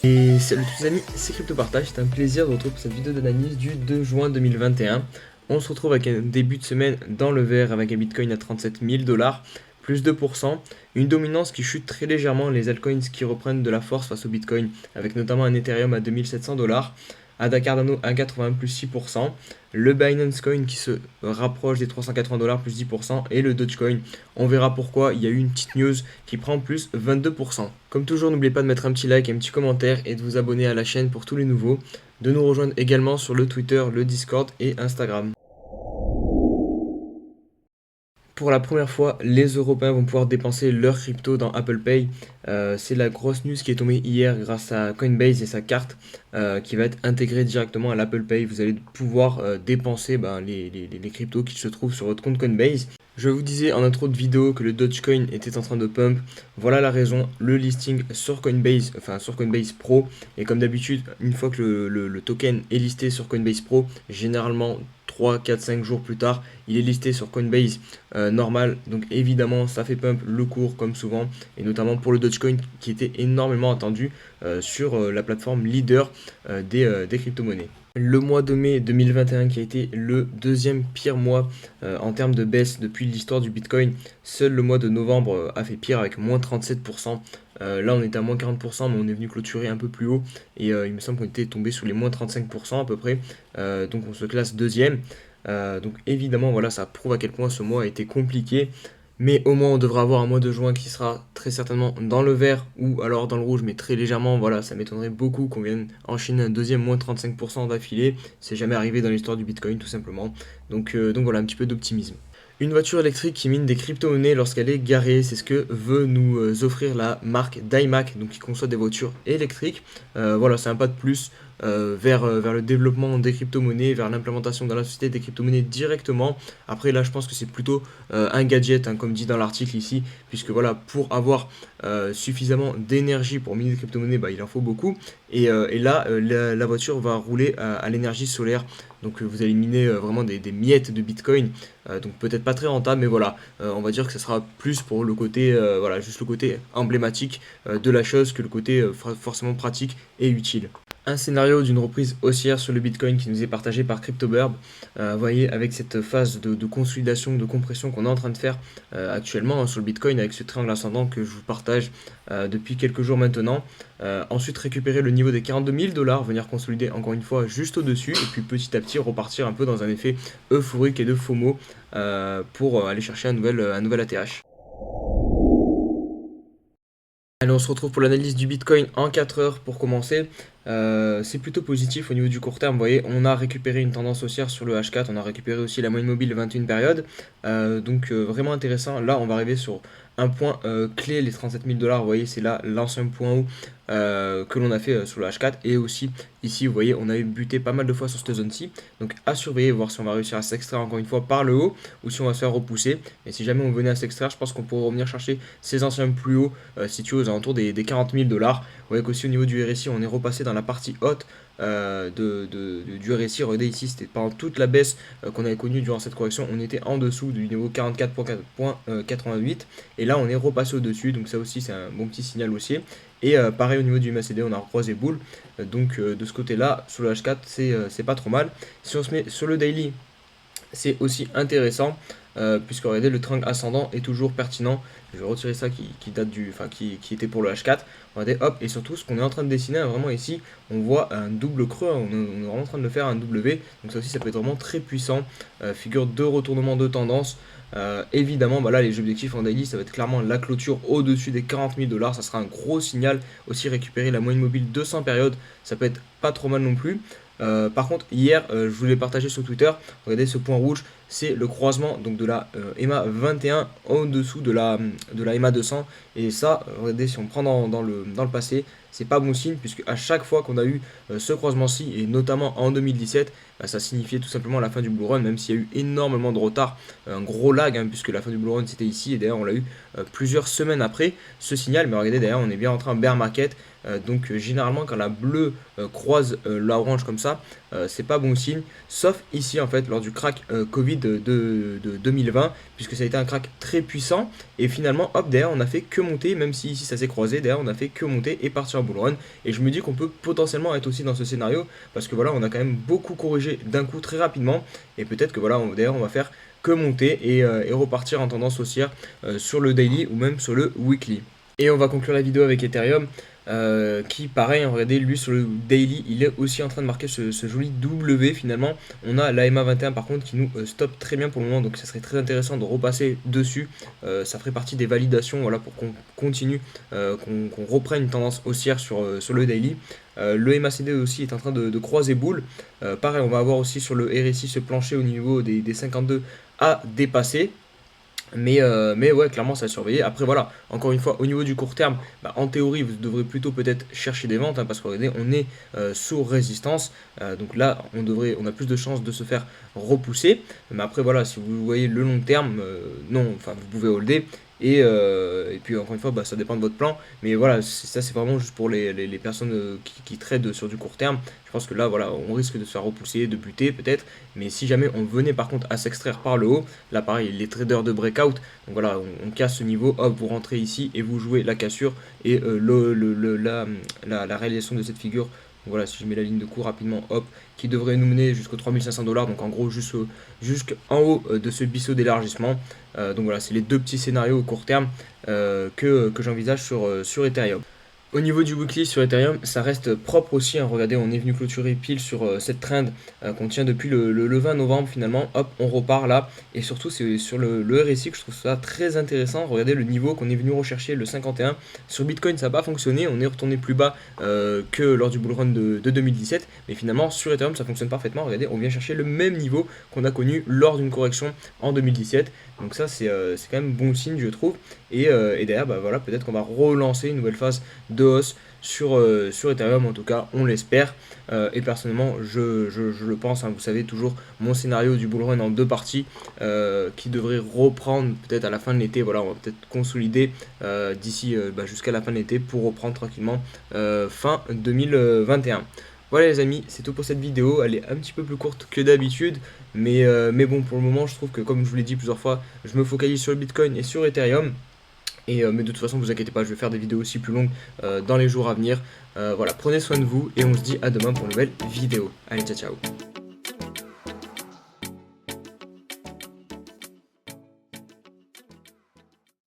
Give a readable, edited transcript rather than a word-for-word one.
Et salut tous les amis, c'est CryptoPartage, c'est un plaisir de retrouver pour cette vidéo d'analyse du 2 juin 2021. On se retrouve avec un début de semaine dans le vert avec un Bitcoin à 37 000 $, plus 2%, une dominance qui chute très légèrement, les altcoins qui reprennent de la force face au Bitcoin, avec notamment un Ethereum à 2700 $, à Cardano à 80 plus 6%, le Binance Coin qui se rapproche des 380 $, plus 10%, et le Dogecoin. On verra pourquoi, il y a eu une petite news qui prend plus 22%. Comme toujours, n'oubliez pas de mettre un petit like, un petit commentaire et de vous abonner à la chaîne pour tous les nouveaux, de nous rejoindre également sur le Twitter, le Discord et Instagram. Pour la première fois, les Européens vont pouvoir dépenser leur crypto dans Apple Pay. C'est la grosse news qui est tombée hier grâce à Coinbase et sa carte qui va être intégrée directement à l'Apple Pay. Vous allez pouvoir dépenser les cryptos qui se trouvent sur votre compte Coinbase. Je vous disais en intro de vidéo que le Dogecoin était en train de pump. Voilà la raison, le listing sur Coinbase, enfin sur Coinbase Pro. Et comme d'habitude, une fois que le token est listé sur Coinbase Pro, généralement 3, 4, 5 jours plus tard, il est listé sur Coinbase normal. Donc évidemment, ça fait pump le cours comme souvent. Et notamment pour le Dogecoin qui était énormément attendu sur la plateforme leader des crypto-monnaies. Le mois de mai 2021 qui a été le deuxième pire mois en termes de baisse depuis l'histoire du Bitcoin. Seul le mois de novembre a fait pire avec moins 37%. Là on était à moins 40% mais on est venu clôturer un peu plus haut et il me semble qu'on était tombé sur les moins 35% à peu près. Donc on se classe deuxième. Donc évidemment voilà, ça prouve à quel point ce mois a été compliqué. Mais au moins on devra avoir un mois de juin qui sera très certainement dans le vert ou alors dans le rouge, mais très légèrement. Voilà, ça m'étonnerait beaucoup qu'on vienne enchaîner un deuxième moins 35% d'affilée. C'est jamais arrivé dans l'histoire du Bitcoin tout simplement. Donc voilà, un petit peu d'optimisme. Une voiture électrique qui mine des crypto-monnaies lorsqu'elle est garée, c'est ce que veut nous offrir la marque Daimac, donc qui conçoit des voitures électriques. Voilà, c'est un pas de plus vers le développement des crypto-monnaies, vers l'implémentation dans la société des crypto-monnaies directement. Après là, je pense que c'est plutôt un gadget, hein, comme dit dans l'article ici, puisque voilà, pour avoir suffisamment d'énergie pour miner des crypto-monnaies, il en faut beaucoup. Et là, la voiture va rouler à l'énergie solaire. Donc vous allez miner vraiment des miettes de Bitcoin. Donc peut-être pas très rentable, mais voilà, on va dire que ce sera plus pour le côté, voilà, juste le côté emblématique de la chose que le côté forcément pratique et utile. Un scénario d'une reprise haussière sur le Bitcoin qui nous est partagé par CryptoBurb. Vous voyez, avec cette phase de consolidation, de compression qu'on est en train de faire actuellement sur le Bitcoin, avec ce triangle ascendant que je vous partage depuis quelques jours maintenant. Ensuite, récupérer le niveau des 42 000 $, venir consolider encore une fois juste au-dessus, et puis petit à petit repartir un peu dans un effet euphorique et de FOMO pour aller chercher un nouvel ATH. Allez, on se retrouve pour l'analyse du Bitcoin en 4 heures pour commencer. C'est plutôt positif au niveau du court terme. Vous voyez, on a récupéré une tendance haussière sur le H4, on a récupéré aussi la moyenne mobile de 21 périodes. Donc vraiment intéressant. Là, on va arriver sur un point clé, les 37 000 $. Vous voyez, c'est là l'ancien point haut que l'on a fait sur le H4. Et aussi, ici, vous voyez, on a buté pas mal de fois sur cette zone-ci. Donc à surveiller, voir si on va réussir à s'extraire encore une fois par le haut ou si on va se faire repousser. Et si jamais on venait à s'extraire, je pense qu'on pourrait revenir chercher ces anciens plus hauts situés aux alentours des 40 000 $. Vous voyez qu'aussi au niveau du RSI, on est repassé dans la partie haute du RSI. Regardez ici, c'était pendant toute la baisse qu'on avait connue durant cette correction, on était en dessous du niveau 44.88 et là on est repassé au-dessus, donc ça aussi c'est un bon petit signal haussier. Et pareil au niveau du MACD, on a recroisé boule, donc de ce côté-là, sur le H4, c'est pas trop mal. Si on se met sur le daily, c'est aussi intéressant puisque regardez, le triangle ascendant est toujours pertinent. Je vais retirer ça qui date qui était pour le H4. Regardez, hop, et surtout ce qu'on est en train de dessiner, vraiment ici, on voit un double creux, on est vraiment en train de le faire un W, donc ça aussi ça peut être vraiment très puissant. Figure de retournement de tendance. Évidemment, là les objectifs en daily, ça va être clairement la clôture au-dessus des 40 000 $, ça sera un gros signal. Aussi récupérer la moyenne mobile 200 périodes, ça peut être pas trop mal non plus. Par contre, hier, je vous l'ai partagé sur Twitter. Regardez ce point rouge, c'est le croisement donc de la EMA 21 en dessous de la EMA 200. Et ça, regardez, si on prend dans le passé, c'est pas bon signe, puisque à chaque fois qu'on a eu ce croisement-ci, et notamment en 2017, ça signifiait tout simplement la fin du bull run, même s'il y a eu énormément de retard, un gros lag, hein, puisque la fin du bull run c'était ici, et d'ailleurs on l'a eu plusieurs semaines après ce signal. Mais regardez, d'ailleurs on est bien rentré en bear market. Donc généralement quand la bleue croise la orange comme ça, c'est pas bon signe, sauf ici en fait lors du crack Covid de 2020, puisque ça a été un crack très puissant. Et finalement, hop, derrière, on a fait que monter, même si ici ça s'est croisé, derrière, on a fait que monter et partir en bull run. Et je me dis qu'on peut potentiellement être aussi dans ce scénario, parce que voilà, on a quand même beaucoup corrigé d'un coup très rapidement. Et peut-être que voilà, derrière, on va faire que monter et repartir en tendance haussière sur le daily ou même sur le weekly. Et on va conclure la vidéo avec Ethereum, qui pareil, hein, regardez, lui sur le daily, il est aussi en train de marquer ce joli W finalement. On a l'AMA 21 par contre qui nous stoppe très bien pour le moment, donc ça serait très intéressant de repasser dessus. Ça ferait partie des validations, voilà, pour qu'on continue, qu'on reprenne une tendance haussière sur le daily. Le MACD aussi est en train de croiser boule. Pareil, on va avoir aussi sur le RSI ce plancher au niveau des 52 à dépasser. Mais ouais, clairement, ça à surveiller. Après, voilà, encore une fois, au niveau du court terme, bah, en théorie, vous devrez plutôt peut-être chercher des ventes, hein, parce que regardez, on est sous résistance. Donc là, on a plus de chances de se faire repousser. Mais après, voilà, si vous voyez le long terme, non, enfin, vous pouvez holder. Et puis, encore une fois, bah, ça dépend de votre plan. Mais voilà, ça, c'est vraiment juste pour les personnes qui tradent sur du court terme. Je pense que là, voilà, on risque de se faire repousser, de buter peut-être. Mais si jamais on venait par contre à s'extraire par le haut, là pareil, les traders de breakout, donc voilà, on casse ce niveau, hop, vous rentrez ici et vous jouez la cassure et la réalisation de cette figure. Donc voilà, si je mets la ligne de cours rapidement, hop, qui devrait nous mener jusqu'aux 3500 $, donc en gros jusqu'en haut de ce bisseau d'élargissement. Donc voilà, c'est les deux petits scénarios au court terme que j'envisage sur Ethereum. Au niveau du weekly sur Ethereum, ça reste propre aussi, hein. Regardez, on est venu clôturer pile sur cette trend qu'on tient depuis le 20 novembre finalement. Hop, on repart là. Et surtout, c'est sur le RSI que je trouve ça très intéressant. Regardez le niveau qu'on est venu rechercher, le 51. Sur Bitcoin, ça n'a pas fonctionné. On est retourné plus bas que lors du bull run de 2017. Mais finalement, sur Ethereum, ça fonctionne parfaitement. Regardez, on vient chercher le même niveau qu'on a connu lors d'une correction en 2017. Donc ça, c'est quand même bon signe, je trouve. Et derrière, bah, voilà, peut-être qu'on va relancer une nouvelle phase de hausse sur Ethereum, en tout cas, on l'espère. Et personnellement, je le pense, hein, vous savez, toujours mon scénario du bull run en deux parties qui devrait reprendre peut-être à la fin de l'été. Voilà, on va peut-être consolider d'ici jusqu'à la fin de l'été pour reprendre tranquillement fin 2021. Voilà les amis, c'est tout pour cette vidéo. Elle est un petit peu plus courte que d'habitude, mais bon, pour le moment, je trouve que comme je vous l'ai dit plusieurs fois, je me focalise sur le Bitcoin et sur Ethereum. Mais de toute façon, vous inquiétez pas, je vais faire des vidéos aussi plus longues dans les jours à venir. Voilà, prenez soin de vous et on se dit à demain pour une nouvelle vidéo. Allez, ciao ciao.